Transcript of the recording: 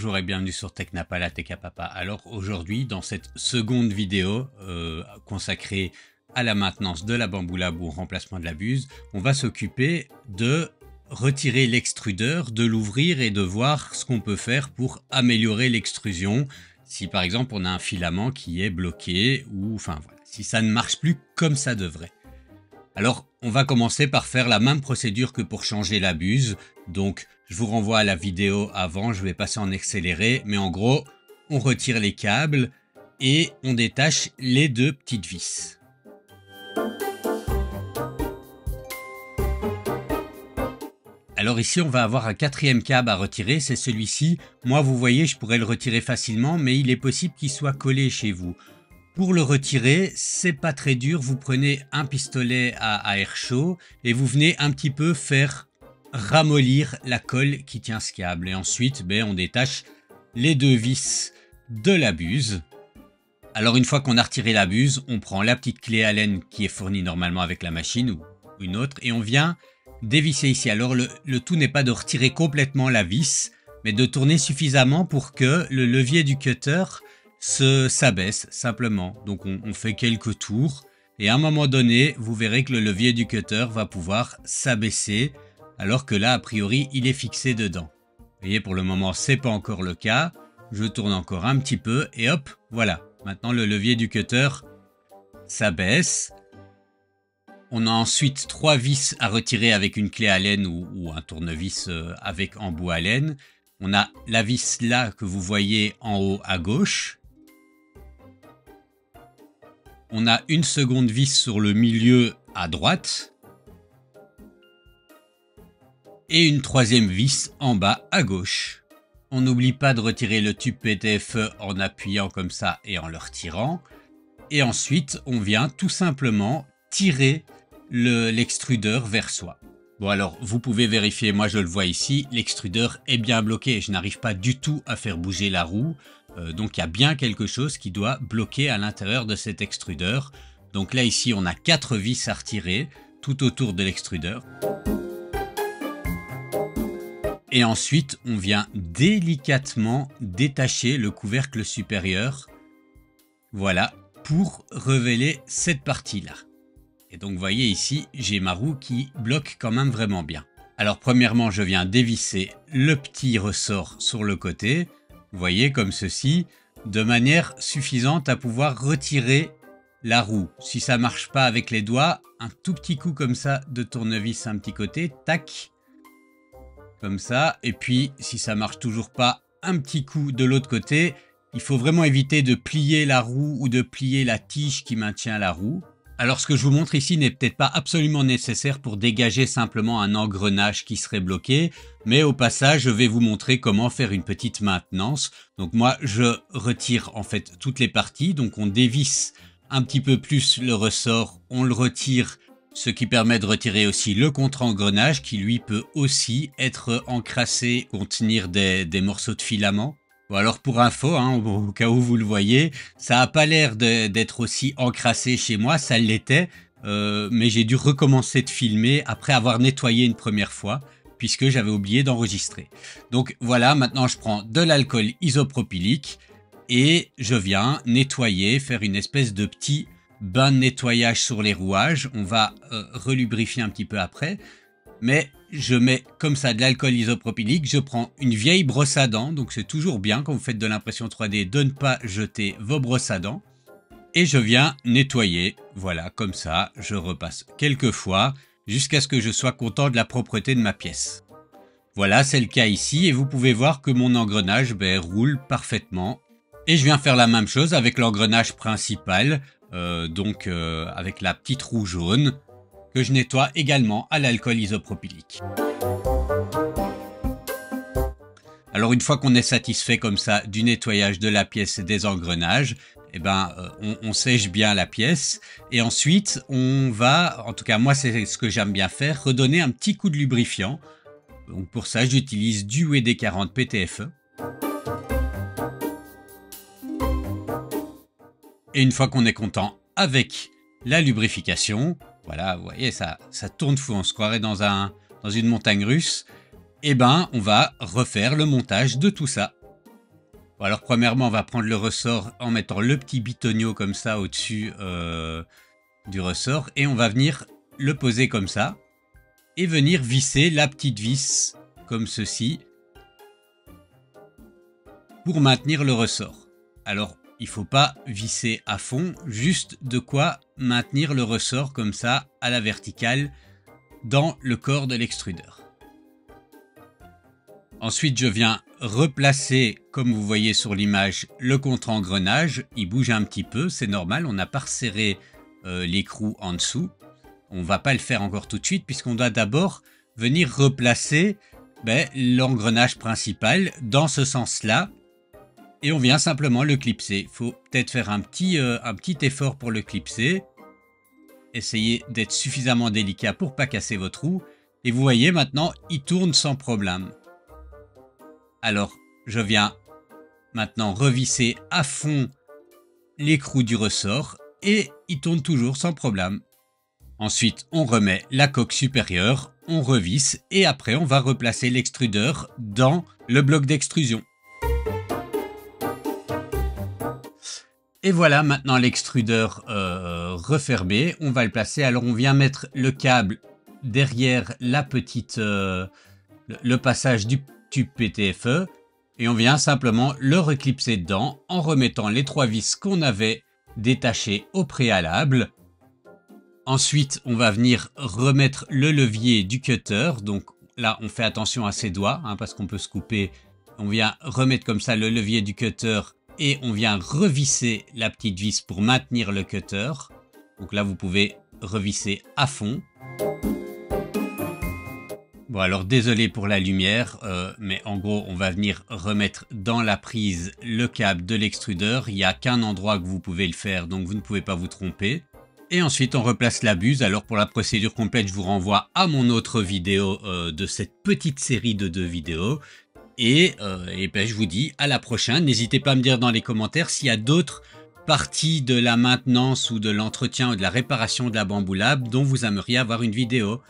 Bonjour et bienvenue sur Technapa, la Tech à Papa. Alors aujourd'hui, dans cette seconde vidéo consacrée à la maintenance de la Bamboulab ou au remplacement de la buse, on va s'occuper de retirer l'extrudeur, de l'ouvrir et de voir ce qu'on peut faire pour améliorer l'extrusion. Si par exemple on a un filament qui est bloqué ou enfin voilà, si ça ne marche plus comme ça devrait. Alors on va commencer par faire la même procédure que pour changer la buse. Donc je vous renvoie à la vidéo avant, je vais passer en accéléré, mais en gros on retire les câbles et on détache les deux petites vis. Alors ici on va avoir un quatrième câble à retirer, c'est celui-ci. Moi vous voyez je pourrais le retirer facilement, mais il est possible qu'il soit collé chez vous. Pour le retirer, c'est pas très dur, vous prenez un pistolet à air chaud et vous venez un petit peu faire ramollir la colle qui tient ce câble. Et ensuite on détache les deux vis de la buse. Alors une fois qu'on a retiré la buse, on prend la petite clé Allen qui est fournie normalement avec la machine ou une autre et on vient dévisser ici. Alors le tout n'est pas de retirer complètement la vis, mais de tourner suffisamment pour que le levier du cutter s'abaisse simplement. Donc on fait quelques tours et à un moment donné, vous verrez que le levier du cutter va pouvoir s'abaisser alors que là, a priori, il est fixé dedans. Vous voyez, pour le moment, c'est pas encore le cas. Je tourne encore un petit peu et hop, voilà. Maintenant, le levier du cutter s'abaisse. On a ensuite 3 vis à retirer avec une clé Allen ou un tournevis avec embout Allen. On a la vis là que vous voyez en haut à gauche. On a une seconde vis sur le milieu à droite. Et une troisième vis en bas à gauche. On n'oublie pas de retirer le tube PTFE en appuyant comme ça et en le retirant. Et ensuite, on vient tout simplement tirer l'extrudeur vers soi. Bon alors, vous pouvez vérifier, moi je le vois ici, l'extrudeur est bien bloqué. Je n'arrive pas du tout à faire bouger la roue. Donc il y a bien quelque chose qui doit bloquer à l'intérieur de cet extrudeur. Donc là ici, on a 4 vis à retirer tout autour de l'extrudeur. Et ensuite, on vient délicatement détacher le couvercle supérieur. Voilà, pour révéler cette partie-là. Et donc, vous voyez ici, j'ai ma roue qui bloque quand même vraiment bien. Alors, premièrement, je viens dévisser le petit ressort sur le côté. Vous voyez, comme ceci, de manière suffisante à pouvoir retirer la roue. Si ça ne marche pas avec les doigts, un tout petit coup comme ça de tournevis un petit côté, tac. Comme ça, et puis si ça marche toujours pas, un petit coup de l'autre côté. Il faut vraiment éviter de plier la roue ou de plier la tige qui maintient la roue. Alors ce que je vous montre ici n'est peut-être pas absolument nécessaire pour dégager simplement un engrenage qui serait bloqué, mais au passage je vais vous montrer comment faire une petite maintenance. Donc moi je retire en fait toutes les parties, donc on dévisse un petit peu plus le ressort, on le retire, ce qui permet de retirer aussi le contre-engrenage qui lui peut aussi être encrassé, contenir des morceaux de filament. Bon alors pour info, au cas où vous le voyez, ça n'a pas l'air d'être aussi encrassé chez moi, ça l'était, mais j'ai dû recommencer de filmer après avoir nettoyé une première fois, puisque j'avais oublié d'enregistrer. Donc voilà, maintenant je prends de l'alcool isopropylique et je viens nettoyer, faire une espèce de petit bain de nettoyage sur les rouages. On va relubrifier un petit peu après, mais je mets comme ça de l'alcool isopropylique. Je prends une vieille brosse à dents, donc c'est toujours bien quand vous faites de l'impression 3D de ne pas jeter vos brosses à dents. Et je viens nettoyer, voilà, comme ça, je repasse quelques fois jusqu'à ce que je sois content de la propreté de ma pièce. Voilà, c'est le cas ici et vous pouvez voir que mon engrenage roule parfaitement. Et je viens faire la même chose avec l'engrenage principal, avec la petite roue jaune, que je nettoie également à l'alcool isopropylique. Alors une fois qu'on est satisfait comme ça du nettoyage de la pièce et des engrenages, on sèche bien la pièce et ensuite on va, en tout cas moi c'est ce que j'aime bien faire, redonner un petit coup de lubrifiant. Donc pour ça j'utilise du WD-40 PTFE. Et une fois qu'on est content avec la lubrification, voilà, vous voyez, ça tourne fou, on se croirait dans une montagne russe. On va refaire le montage de tout ça. Bon, alors premièrement, on va prendre le ressort en mettant le petit bitonio comme ça au-dessus du ressort. Et on va venir le poser comme ça. Et venir visser la petite vis comme ceci. Pour maintenir le ressort. Alors, il ne faut pas visser à fond, juste de quoi maintenir le ressort comme ça à la verticale dans le corps de l'extrudeur. Ensuite, je viens replacer, comme vous voyez sur l'image, le contre-engrenage. Il bouge un petit peu, c'est normal, on n'a pas resserré l'écrou en dessous. On ne va pas le faire encore tout de suite puisqu'on doit d'abord venir replacer l'engrenage principal dans ce sens-là. Et on vient simplement le clipser. Il faut peut-être faire un petit effort pour le clipser. Essayez d'être suffisamment délicat pour ne pas casser votre roue. Et vous voyez maintenant, il tourne sans problème. Alors, je viens maintenant revisser à fond l'écrou du ressort. Et il tourne toujours sans problème. Ensuite, on remet la coque supérieure, on revisse. Et après, on va replacer l'extrudeur dans le bloc d'extrusion. Et voilà maintenant l'extrudeur refermé, on va le placer. Alors on vient mettre le câble derrière la petite, le passage du tube PTFE et on vient simplement le reclipser dedans en remettant les 3 vis qu'on avait détachées au préalable. Ensuite on va venir remettre le levier du cutter, donc là on fait attention à ses doigts parce qu'on peut se couper. On vient remettre comme ça le levier du cutter. Et on vient revisser la petite vis pour maintenir le cutter. Donc là, vous pouvez revisser à fond. Bon, alors désolé pour la lumière, mais en gros, on va venir remettre dans la prise le câble de l'extrudeur. Il n'y a qu'un endroit que vous pouvez le faire, donc vous ne pouvez pas vous tromper. Et ensuite, on replace la buse. Alors pour la procédure complète, je vous renvoie à mon autre vidéo de cette petite série de 2 vidéos. Et je vous dis à la prochaine. N'hésitez pas à me dire dans les commentaires s'il y a d'autres parties de la maintenance ou de l'entretien ou de la réparation de la Bambu Lab dont vous aimeriez avoir une vidéo.